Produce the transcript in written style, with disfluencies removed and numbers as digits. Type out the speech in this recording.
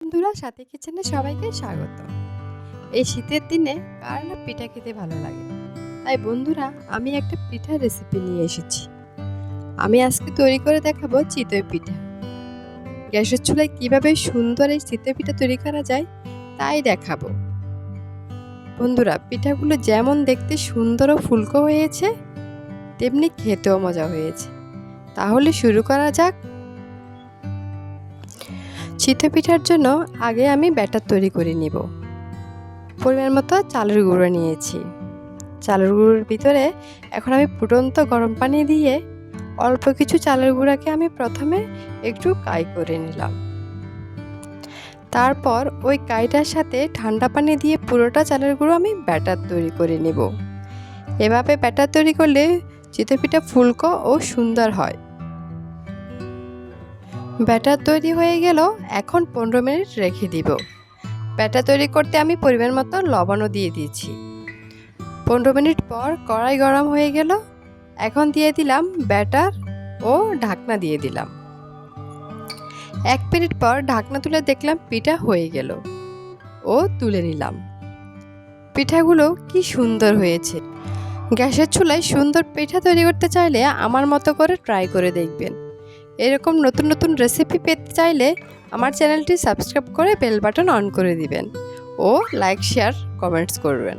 বন্ধুরা, সাথী কিচেনে সবাইকে স্বাগত। এই শীতের দিনে কার না পিঠা খেতে ভালো লাগে। তাই বন্ধুরা, আমি একটা পিঠার রেসিপি নিয়ে এসেছি। আমি আজকে তৈরি করে দেখাবো চিতই পিঠা। গ্যাসের চুলায় কিভাবে সুন্দর এই চিতই পিঠা তৈরি করা যায় তাই দেখাবো। বন্ধুরা, পিঠাগুলো যেমন দেখতে সুন্দর ও ফুলকো হয়েছে, তেমনি খেতেও মজা হয়েছে। তাহলে শুরু করা যাক। চিতই পিঠার জন্য আগে আমি ব্যাটার তৈরি করে নিব। পরিমাণ মতো চালের গুঁড়ো নিয়েছি। চালের গুঁড়োর ভিতরে এখন আমি ফুটন্ত গরম পানি দিয়ে অল্প কিছু চালের গুঁড়াকে আমি প্রথমে একটু কাই করে নিলাম। তারপর ওই কাইটার সাথে ঠান্ডা পানি দিয়ে পুরোটা চালের গুঁড়ো আমি ব্যাটার তৈরি করে নিব। এভাবে ব্যাটার তৈরি করলে চিতই পিঠা ফুলকো ও সুন্দর হয়। ব্যাটার তৈরি হয়ে গেল, এখন 15 মিনিট রেখে দিব। ব্যাটার তৈরি করতে আমি পরিমাণ মতো লবণও দিয়ে দিয়েছি। 15 মিনিট পর কড়াই গরম হয়ে গেল, এখন দিয়ে দিলাম ব্যাটার ও ঢাকনা দিয়ে দিলাম। 1 মিনিট পর ঢাকনা তুলে দেখলাম পিঠা হয়ে গেল ও তুলে নিলাম। পিঠাগুলো কি সুন্দর হয়েছে। গ্যাসের চুলায় সুন্দর পিঠা তৈরি করতে চাইলে আমার মতো করে ট্রাই করে দেখবেন। এরকম নতুন নতুন রেসিপি পেতে চাইলে আমার চ্যানেলটি সাবস্ক্রাইব করে বেল বাটন অন করে দিবেন ও লাইক শেয়ার কমেন্টস করবেন।